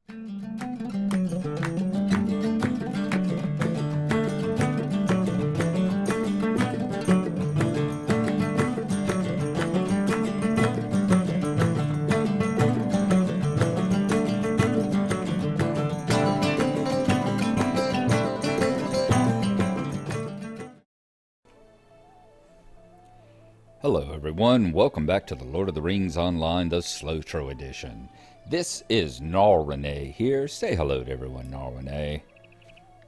Hello everyone, welcome back to the Lord of the Rings Online, the SLOTRO edition. This is Gnarlo here. Say hello to everyone, Gnarlo.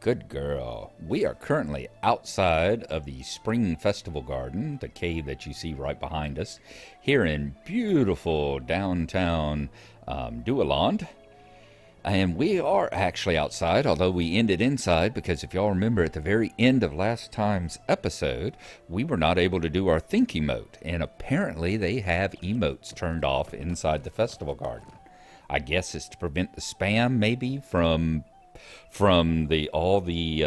Good girl. We are currently outside of the Spring Festival Garden, the cave that you see right behind us, here in beautiful downtown Dualand. And we are actually outside, although we ended inside, because if y'all remember at the very end of last time's episode, we were not able to do our think emote. And apparently they have emotes turned off inside the festival garden. I guess it's to prevent the spam, maybe, from all the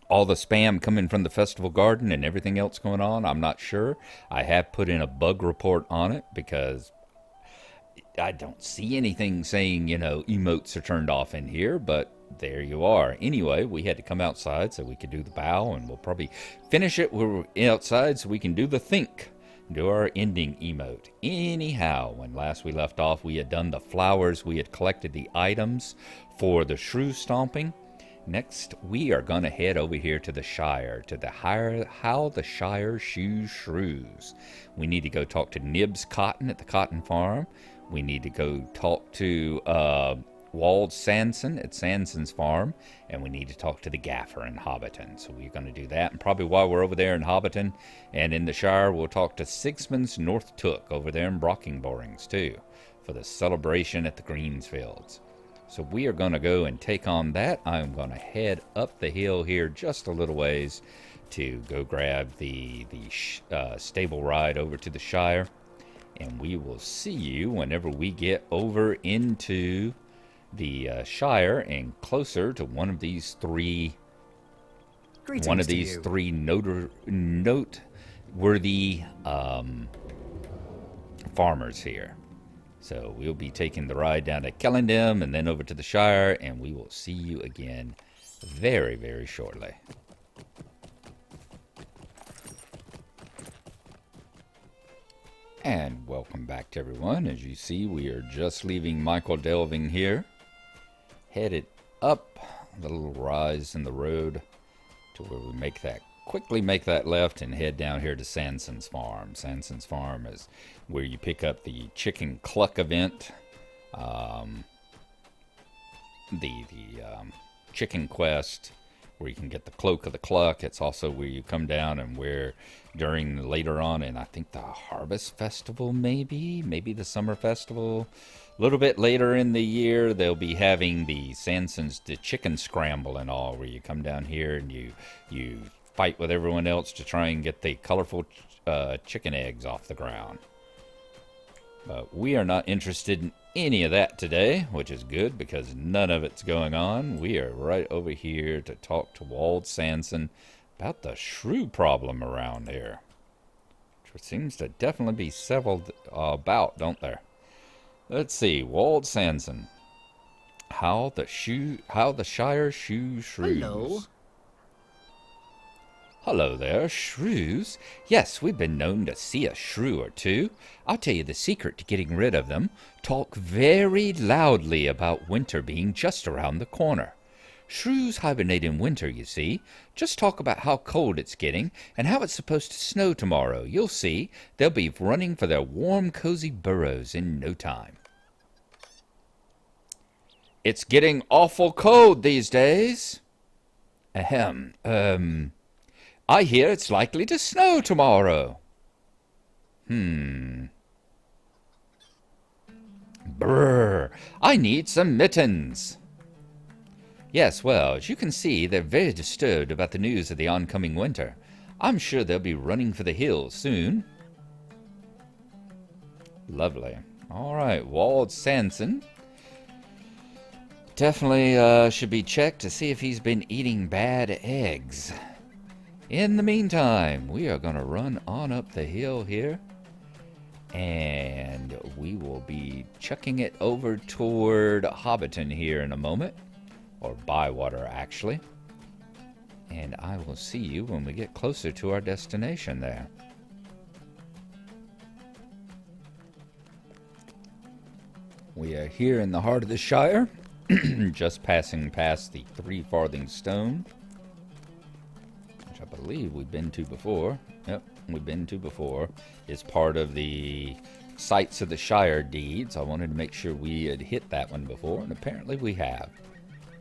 spam coming from the festival garden and everything else going on. I'm not sure. I have put in a bug report on it because I don't see anything saying, emotes are turned off in here, but there you are. Anyway, we had to come outside so we could do the bow, and we'll probably finish it when we're outside so we can do the think, do our ending emote. Anyhow, when last we left off, we had done the flowers, we had collected the items for the shrew stomping. Next, we are going to head over here to the Shire, to the how the Shire shoes shrews. We need to go talk to Nibs Cotton at the cotton farm. We need to go talk to Wald Sanson at Sanson's farm, and we need to talk to the Gaffer in Hobbiton. So we're going to do that, and probably while we're over there in Hobbiton and in the Shire, we'll talk to Sigsmund's North Took over there in Brockingborings too, for the celebration at the Greensfields. So we are going to go and take on that. I'm going to head up the hill here just a little ways to go grab the stable ride over to the Shire. And we will see you whenever we get over into the Shire and closer to one of these three noteworthy farmers here. So we'll be taking the ride down to Kellendam and then over to the Shire, and we will see you again very, very shortly. And welcome back to everyone. As you see, we are just leaving Michael Delving here, headed up the little rise in the road to where we quickly make that left and head down here to Sanson's farm. Sanson's farm is where you pick up the chicken cluck event, the chicken quest, where you can get the cloak of the cluck. It's also where you come down and where later on in, I think, the harvest festival, maybe the summer festival, a little bit later in the year, they'll be having the chicken scramble and all, where you come down here and you fight with everyone else to try and get the colorful chicken eggs off the ground. But we are not interested in any of that today, which is good because none of it's going on. We are right over here to talk to Wald Sanson about the shrew problem around here. There seems to definitely be several about, don't there? Let's see, Wald Sanson. How the Shire shoe shrews. Hello. Hello there, shrews. Yes, we've been known to see a shrew or two. I'll tell you the secret to getting rid of them. Talk very loudly about winter being just around the corner. Shrews hibernate in winter, you see. Just talk about how cold it's getting and how it's supposed to snow tomorrow. You'll see. They'll be running for their warm, cozy burrows in no time. It's getting awful cold these days. Ahem. I hear it's likely to snow tomorrow. Brr, I need some mittens. Yes, well, as you can see, they're very disturbed about the news of the oncoming winter. I'm sure they'll be running for the hills soon. Lovely. All right, Wald Sanson. Definitely should be checked to see if he's been eating bad eggs. In the meantime, we are going to run on up the hill here And we will be chucking it over toward Hobbiton here in a moment. Or Bywater, actually. And I will see you when we get closer to our destination there. We are here in the heart of the Shire. Just passing past the 3 Farthing Stone. Which I believe we've been to before. Yep, we've been to before. It's part of the Sites of the Shire deeds. I wanted to make sure we had hit that one before, and apparently we have.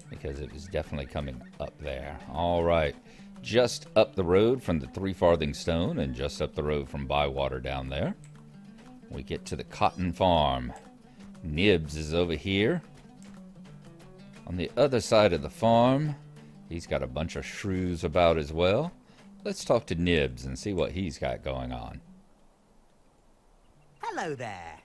Because it was definitely coming up there. Alright, just up the road from the 3 Farthing Stone, and just up the road from Bywater down there, we get to the cotton farm. Nibs is over here. On the other side of the farm, he's got a bunch of shrews about as well. Let's talk to Nibs and see what he's got going on. Hello there.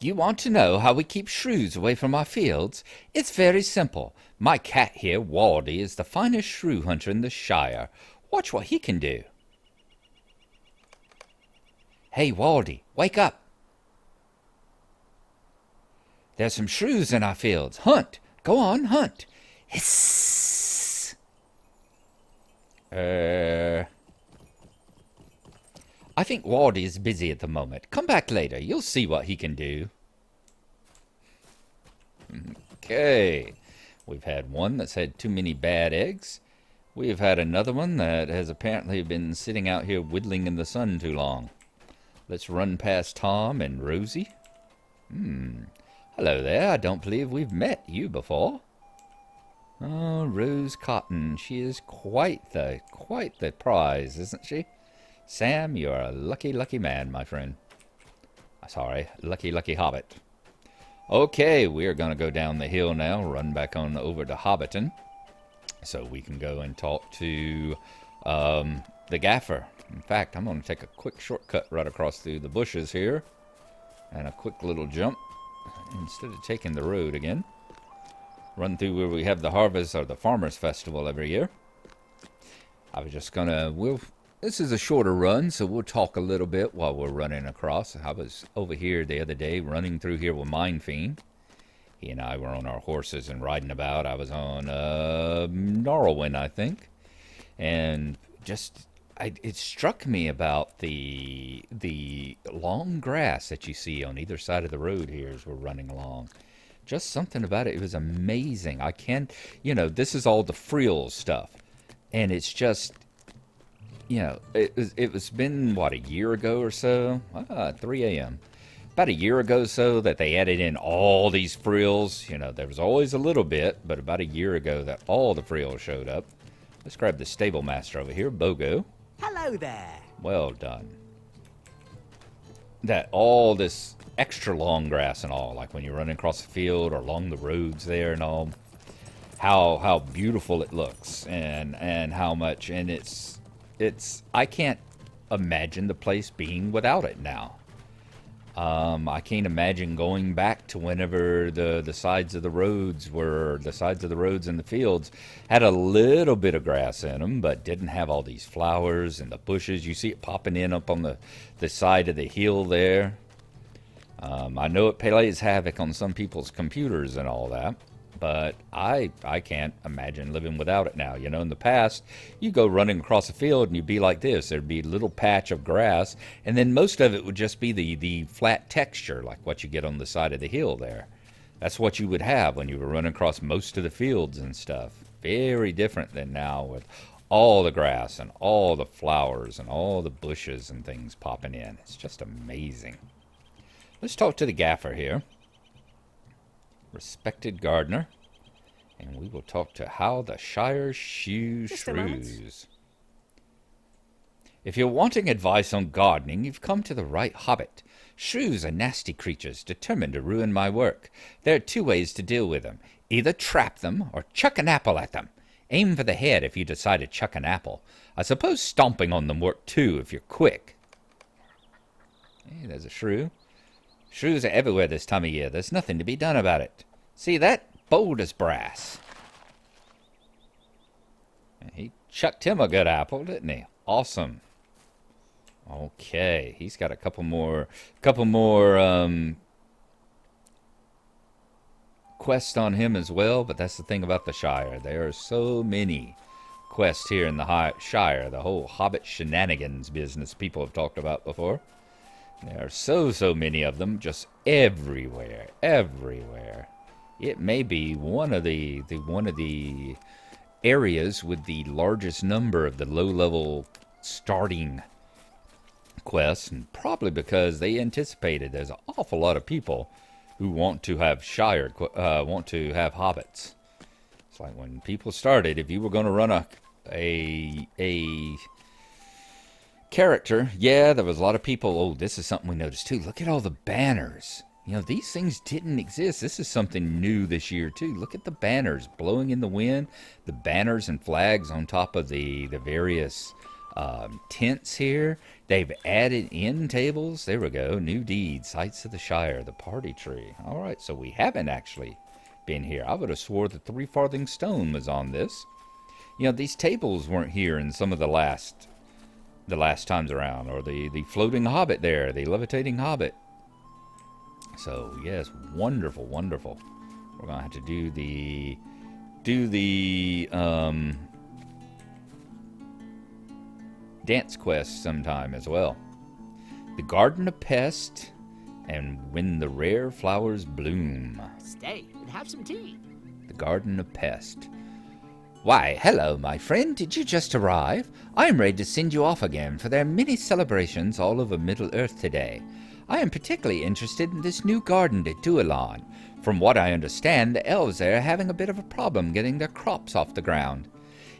You want to know how we keep shrews away from our fields? It's very simple. My cat here, Waldy, is the finest shrew hunter in the Shire. Watch what he can do. Hey, Waldy, wake up. There's some shrews in our fields. Hunt. Go on, hunt. Hiss. I think Waldy is busy at the moment. Come back later. You'll see what he can do. Okay. We've had one that's had too many bad eggs. We've had another one that has apparently been sitting out here whittling in the sun too long. Let's run past Tom and Rosie. Hello there. I don't believe we've met you before. Oh, Rose Cotton. She is quite the prize, isn't she? Sam, you're a lucky, lucky man, my friend. Sorry, lucky, lucky hobbit. Okay, we are going to go down the hill now, run back on over to Hobbiton, so we can go and talk to the gaffer. In fact, I'm going to take a quick shortcut right across through the bushes here, and a quick little jump, instead of taking the road again. Run through where we have the harvest or the farmers festival every year. I was just going to, this is a shorter run, so we'll talk a little bit while we're running across. I was over here the other day, running through here with Mind Fiend. He and I were on our horses and riding about. I was on Gnarlo, I think. And just, it struck me about the long grass that you see on either side of the road here as we're running along. Just something about it. It was amazing. I can't, this is all the frills stuff. And it's just, it was been, what, a year ago or so? 3 a.m. About a year ago so that they added in all these frills. There was always a little bit, but about a year ago that all the frills showed up. Let's grab the stable master over here, Bogo. Hello there. Well done. That all this extra long grass and all, like when you're running across the field or along the roads there and all, how beautiful it looks and how much, and it's I can't imagine the place being without it now. I can't imagine going back to whenever the sides of the roads and the fields had a little bit of grass in them, but didn't have all these flowers and the bushes. You see it popping in up on the side of the hill there. I know it plays havoc on some people's computers and all that, but I can't imagine living without it now. In the past, you go running across a field and you'd be like this. There'd be a little patch of grass, and then most of it would just be the flat texture, like what you get on the side of the hill there. That's what you would have when you were running across most of the fields and stuff. Very different than now with all the grass and all the flowers and all the bushes and things popping in. It's just amazing. Let's talk to the gaffer here. Respected gardener. And we will talk to how the Shire shoes shrews. If you're wanting advice on gardening, you've come to the right hobbit. Shrews are nasty creatures determined to ruin my work. There are 2 ways to deal with them. Either trap them or chuck an apple at them. Aim for the head if you decide to chuck an apple. I suppose stomping on them work too if you're quick. Hey, there's a shrew. Shrews are everywhere this time of year. There's nothing to be done about it. See that? Bold as brass. He chucked him a good apple, didn't he? Awesome. Okay, he's got a couple more quests on him as well. But that's the thing about the Shire. There are so many quests here in the Shire. The whole Hobbit shenanigans business people have talked about before. There are so many of them, just everywhere, everywhere. It may be one of the areas with the largest number of the low-level starting quests, and probably because they anticipated there's an awful lot of people who want to have want to have hobbits. It's like when people started, if you were going to run a character, yeah, there was a lot of people. Oh, this is something we noticed too. Look at all the banners. You know, these things didn't exist. This is something new this year too. Look at the banners blowing in the wind. The banners and flags on top of the various tents here. They've added in tables. There we go. New deeds, sights of the Shire, the party tree. All right, so we haven't actually been here. I would have swore that 3 farthing stone was on this. You know, these tables weren't here in some of the last times around, or the floating hobbit there, the levitating hobbit. So yes, wonderful, wonderful. We're gonna have to do the dance quest sometime as well. The Garden of Pest and When the Rare Flowers Bloom. Stay and have some tea. The Garden of Pest. Why, hello, my friend. Did you just arrive? I am ready to send you off again, for there are many celebrations all over Middle-earth today. I am particularly interested in this new garden at Dualan. From what I understand, the elves there are having a bit of a problem getting their crops off the ground.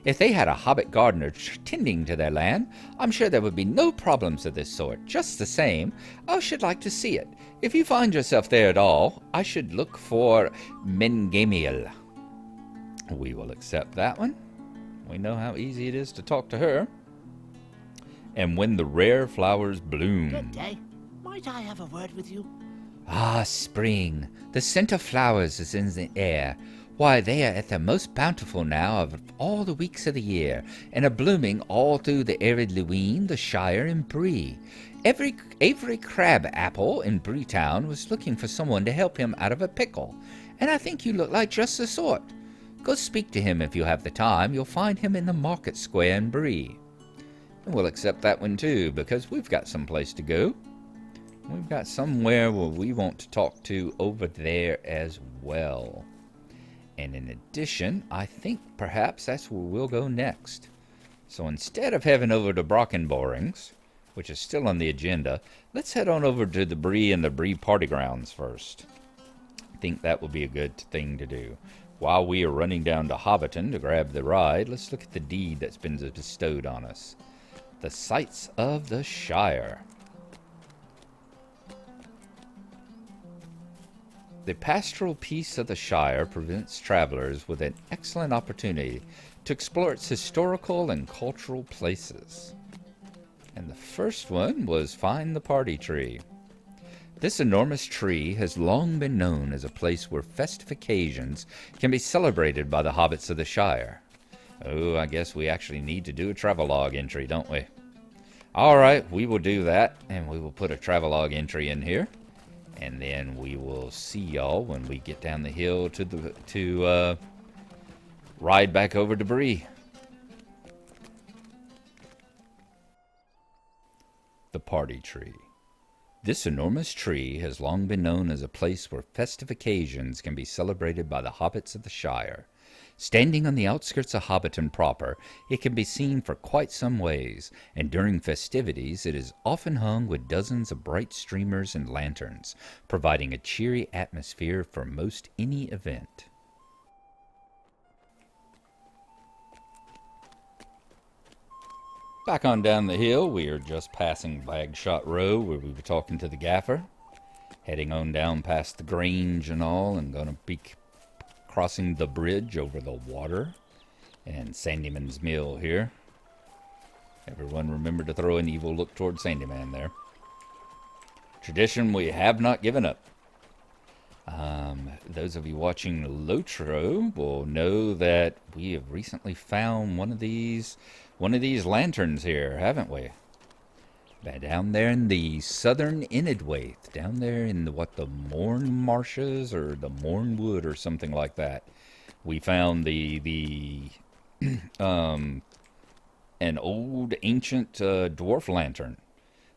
If they had a hobbit gardener tending to their land, I'm sure there would be no problems of this sort. Just the same, I should like to see it. If you find yourself there at all, I should look for Mengamiel. We will accept that one. We know how easy it is to talk to her. And When the Rare Flowers Bloom. Good day. Might I have a word with you? Ah, spring. The scent of flowers is in the air. Why, they are at their most bountiful now of all the weeks of the year, and are blooming all through the arid Lewin, the Shire, and Bree. Avery Crab Apple in Breetown was looking for someone to help him out of a pickle, and I think you look like just the sort. Go speak to him if you have the time. You'll find him in the market square in Bree. And we'll accept that one too, because we've got some place to go. We've got somewhere where we want to talk to over there as well. And in addition, I think perhaps that's where we'll go next. So instead of heading over to Brockenborings, which is still on the agenda, let's head on over to the Bree and the Bree Party Grounds first. I think that would be a good thing to do. While we are running down to Hobbiton to grab the ride, let's look at the deed that's been bestowed on us. The Sights of the Shire. The pastoral peace of the Shire presents travelers with an excellent opportunity to explore its historical and cultural places. And the first one was Find the Party Tree. This enormous tree has long been known as a place where festive occasions can be celebrated by the hobbits of the Shire. Oh, I guess we actually need to do a travelogue entry, don't we? Alright, we will do that, and we will put a travelogue entry in here. And then we will see y'all when we get down the hill to ride back over to Bree. The Party Tree. This enormous tree has long been known as a place where festive occasions can be celebrated by the hobbits of the Shire. Standing on the outskirts of Hobbiton proper, it can be seen for quite some ways, and during festivities it is often hung with dozens of bright streamers and lanterns, providing a cheery atmosphere for most any event. Back on down the hill, we are just passing Bagshot Row, where we were talking to the gaffer. Heading on down past the Grange and all, and gonna be crossing the bridge over the water. And Sandyman's Mill here. Everyone remember to throw an evil look toward Sandyman there. Tradition we have not given up. Those of you watching SLOTRO will know that we have recently found one of these lanterns here, haven't we? Down there in the southern Inidwaith, down there in the Mourne Marshes or the Mourne Wood or something like that, we found an old ancient dwarf lantern,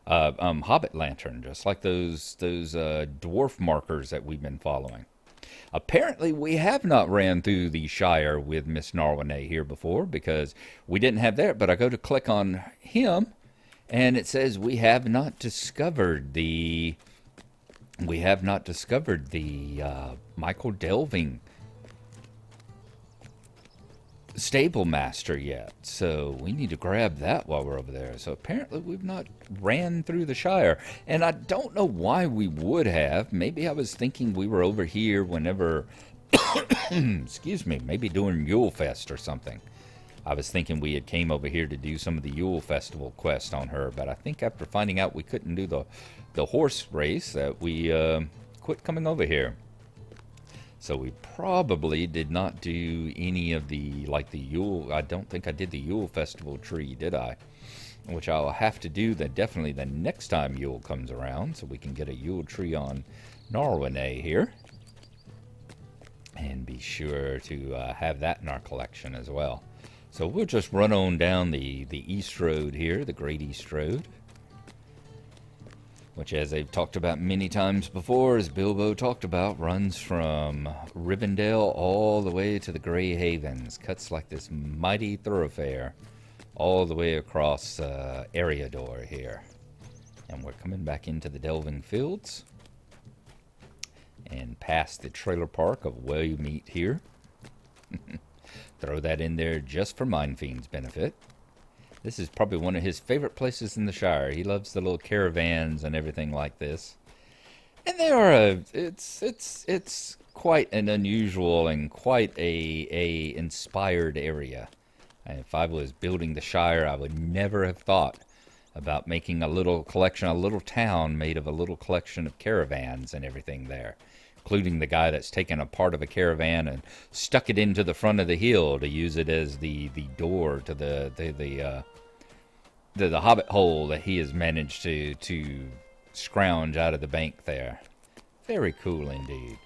hobbit lantern, just like those dwarf markers that we've been following. Apparently, we have not ran through the Shire with Miss Narwhal here before because we didn't have that. But I go to click on him, and it says we have not discovered the Michael Delving stable master yet, so we need to grab that while we're over there. So apparently we've not ran through the Shire, and I don't know why we would have. Maybe I was thinking we were over here whenever excuse me, maybe doing Yule Fest or something. I was thinking we had came over here to do some of the Yule Festival quest on her, but I think after finding out we couldn't do the horse race that we quit coming over here. So we probably did not do any of the Yule. I don't think I did the Yule Festival tree, did I? Which I'll have to do definitely the next time Yule comes around, so we can get a Yule tree on Narwhal here. And be sure to have that in our collection as well. So we'll just run on down the East Road here, the Great East Road. Which, as they've talked about many times before, as Bilbo talked about, runs from Rivendell all the way to the Grey Havens. Cuts like this mighty thoroughfare all the way across Eriador here. And we're coming back into the Delving Fields. And past the trailer park of Wellmeet here. Throw that in there just for Mindfiend's benefit. This is probably one of his favorite places in the Shire. He loves the little caravans and everything like this. And they are it's quite an unusual and quite a inspired area. And if I was building the Shire, I would never have thought about making a little collection, a little town made of a little collection of caravans and everything there. Including the guy that's taken a part of a caravan and stuck it into the front of the hill to use it as the door to the hobbit hole that he has managed to scrounge out of the bank there. Very cool indeed.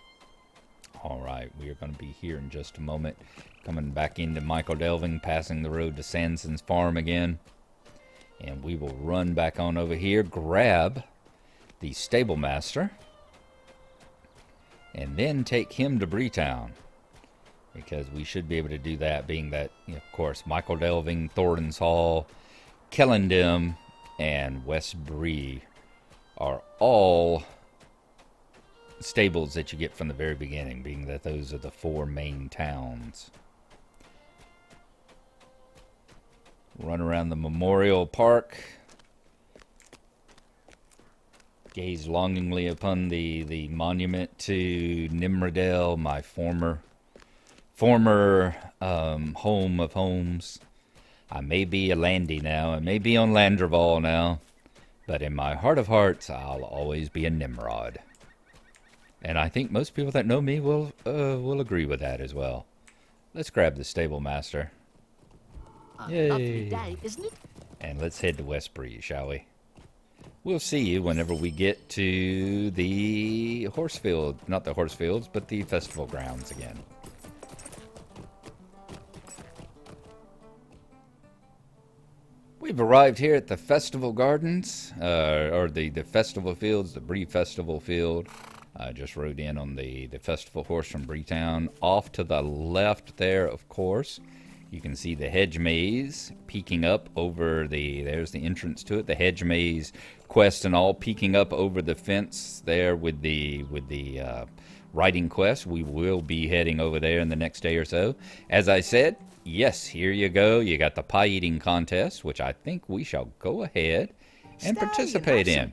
All right, we are going to be here in just a moment. Coming back into Michael Delving, passing the road to Sanson's farm again. And we will run back on over here, grab the stable master, and then take him to Breetown, because we should be able to do that, being that, of course, Michael Delving, Thorin's Hall, Kellendem, and West Bree are all stables that you get from the very beginning, being that those are the 4 main towns. Run around the Memorial Park. Gaze longingly upon the monument to Nimrodel, my former home of homes. I may be a Landy now, I may be on Landreval now, but in my heart of hearts, I'll always be a Nimrod. And I think most people that know me will agree with that as well. Let's grab the stable master. A lovely day, isn't it? And let's head to West Bree, shall we? We'll see you whenever we get to the horsefield, not the horsefields, but the festival grounds again. We've arrived here at the festival gardens, or the festival fields, the Bree Festival Field. I just rode in on the festival horse from Breetown. Off to the left there, of course, you can see the hedge maze peeking up over there's the entrance to it, the hedge maze quest and all peeking up over the fence there with the riding quest. We will be heading over there in the next day or so. As I said, yes, here you go. You got the pie eating contest, which I think we shall go ahead and participate in.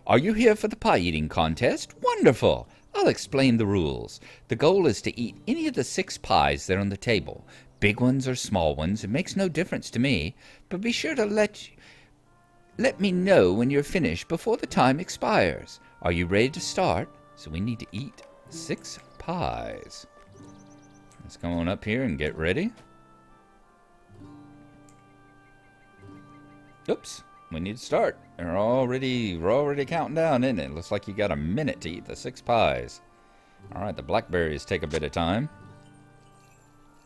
Are you here for the pie eating contest? Wonderful. I'll explain the rules. The goal is to eat any of the 6 pies that are on the table. Big ones or small ones, it makes no difference to me, but be sure to let me know when you're finished before the time expires. Are you ready to start? So we need to eat 6 pies. Let's go on up here and get ready. Oops, we need to start. We're already counting down, isn't it? Looks like you got a minute to eat the 6 pies. Alright, the blackberries take a bit of time.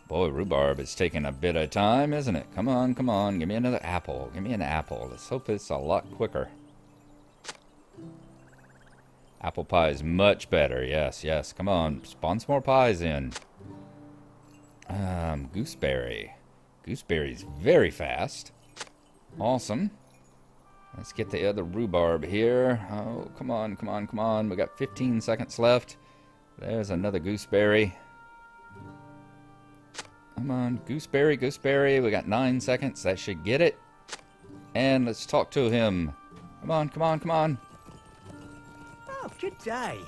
Boy, rhubarb is taking a bit of time, isn't it? Come on, come on. Give me another apple. Give me an apple. Let's hope it's a lot quicker. Apple pie is much better. Yes, yes. Come on. Spawn some more pies in. Gooseberry. Gooseberry's very fast. Awesome. Let's get the other rhubarb here. Oh, come on, come on, come on. We got 15 seconds left. There's another gooseberry. Come on, gooseberry, gooseberry. We got 9 seconds. That should get it. And let's talk to him. Come on, come on, come on. Oh, good day.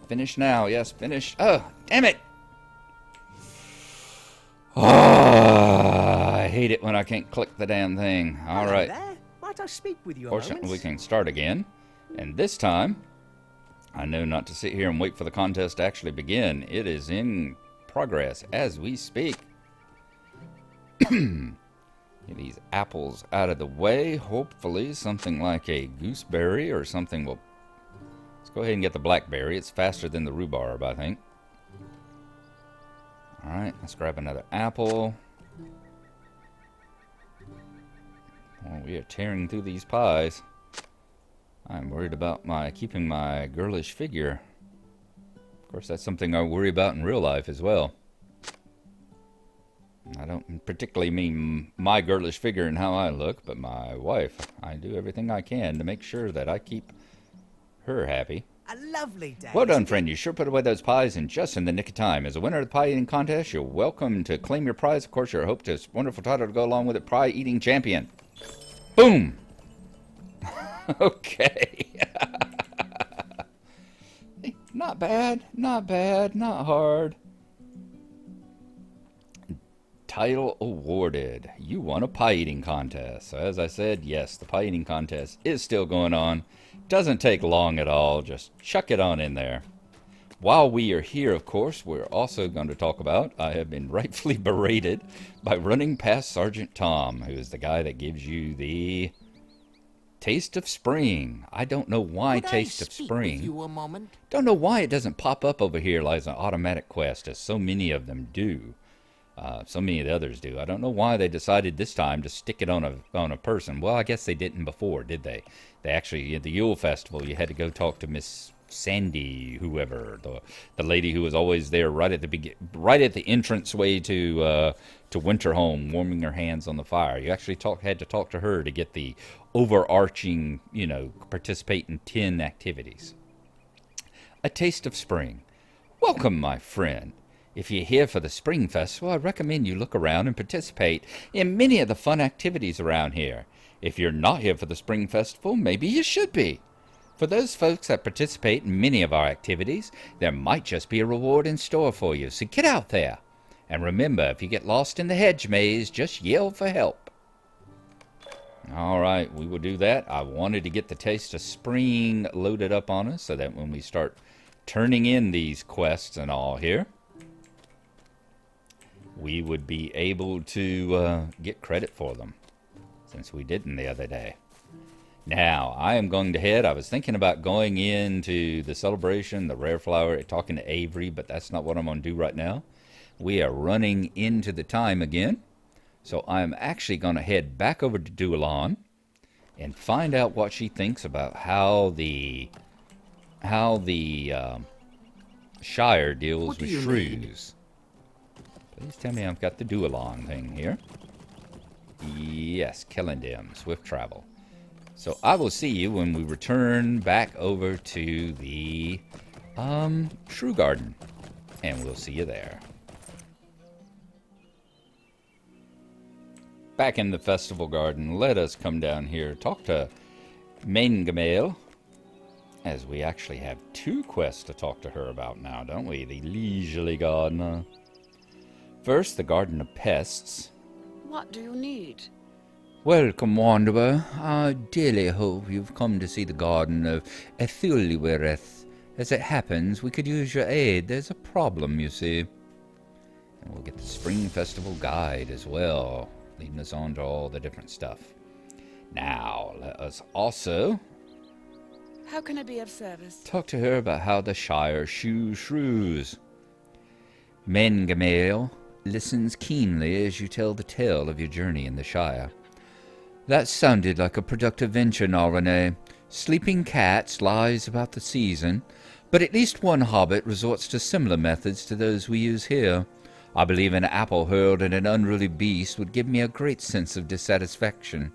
Finish now. Yes, finish. Oh, damn it. Oh, I hate it when I can't click the damn thing. All right. There. Might I speak with you a Fortunately, we moment? can start again. And this time, I know not to sit here and wait for the contest to actually begin. It is in progress as we speak. Get these apples out of the way. Hopefully, something like a gooseberry or something will... Let's go ahead and get the blackberry. It's faster than the rhubarb, I think. Alright, let's grab another apple. Oh, we are tearing through these pies. I'm worried about keeping my girlish figure. Of course, that's something I worry about in real life as well. I don't particularly mean my girlish figure and how I look, but my wife. I do everything I can to make sure that I keep her happy. A lovely day. Well done, friend. You sure put away those pies in just in the nick of time. As a winner of the pie eating contest, you're welcome to claim your prize. Of course, your hope to wonderful title to go along with it, pie eating champion. Boom. Okay. Not bad, not bad, not hard. Title awarded. You won a pie eating contest. So as I said, yes, the pie eating contest is still going on. Doesn't take long at all. Just chuck it on in there. While we are here, of course, we're also going to talk about, I have been rightfully berated by running past Sergeant Tom, who is the guy that gives you the Taste of Spring. I don't know why Taste of Spring. With you a moment? Don't know why it doesn't pop up over here like an automatic quest, as so many of them do. So many of the others do. I don't know why they decided this time to stick it on a person. Well, I guess they didn't before, did they? They actually, at the Yule Festival, you had to go talk to Miss Sandy, whoever, the lady who was always there right at the entranceway to Winterhome, warming her hands on the fire. You actually had to talk to her to get the overarching, participate in 10 activities. A Taste of Spring. Welcome, my friend. If you're here for the Spring Festival, I recommend you look around and participate in many of the fun activities around here. If you're not here for the Spring Festival, maybe you should be. For those folks that participate in many of our activities, there might just be a reward in store for you, so get out there. And remember, if you get lost in the hedge maze, just yell for help. Alright, we will do that. I wanted to get the Taste of Spring loaded up on us so that when we start turning in these quests and all here, we would be able to get credit for them, since we didn't the other day. Now, I am going to head. I was thinking about going into the celebration, the rare flower, talking to Avery, but that's not what I'm going to do right now. We are running into the time again, so I'm actually going to head back over to Dualon and find out what she thinks about how the Shire deals with shrews. Please tell me I've got the do-along thing here. Yes, Kellendim, swift travel. So I will see you when we return back over to the Shrew Garden. And we'll see you there. Back in the festival garden, let us come down here, talk to Maingamale, as we actually have 2 quests to talk to her about now, don't we? The Leisurely Gardener. First, the Garden of Pests. What do you need? Welcome, Wanderer. I dearly hope you've come to see the Garden of Ethulliwereth. As it happens, we could use your aid. There's a problem, you see. And we'll get the Spring Festival Guide as well, leading us on to all the different stuff. Now, let us also How can I be of service? talk to her about how the Shire shoes shrews. Mengamel listens keenly as you tell the tale of your journey in the Shire. That sounded like a productive venture, Narene. Sleeping cats lies about the season, but at least one hobbit resorts to similar methods to those we use here. I believe an apple hurled at an unruly beast would give me a great sense of satisfaction.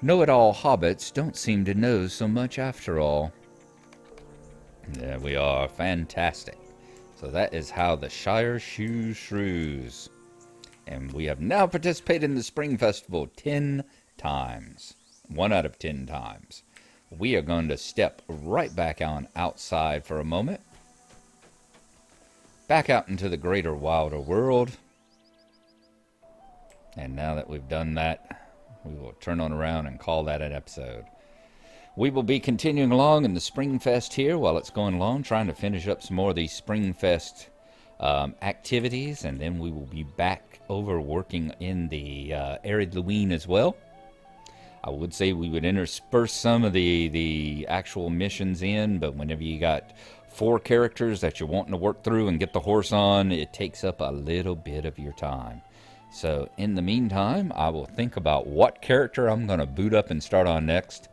Know-it-all hobbits don't seem to know so much after all. There we are. Fantastic. So that is how the Shire shoes shrews. And we have now participated in the Spring Festival 10 times. 1 out of 10 times. We are going to step right back on outside for a moment. Back out into the greater, wilder world. And now that we've done that, we will turn on around and call that an episode. We will be continuing along in the Spring Fest here while it's going along, trying to finish up some more of these Spring Fest activities, and then we will be back over working in the Arid Luween as well. I would say we would intersperse some of the actual missions in, but whenever you got 4 characters that you're wanting to work through and get the horse on, it takes up a little bit of your time. So in the meantime, I will think about what character I'm going to boot up and start on next,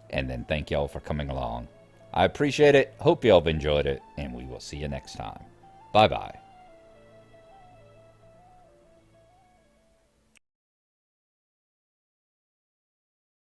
and then thank y'all for coming along. I appreciate it. Hope y'all have enjoyed it, and we will see you next time. Bye-bye.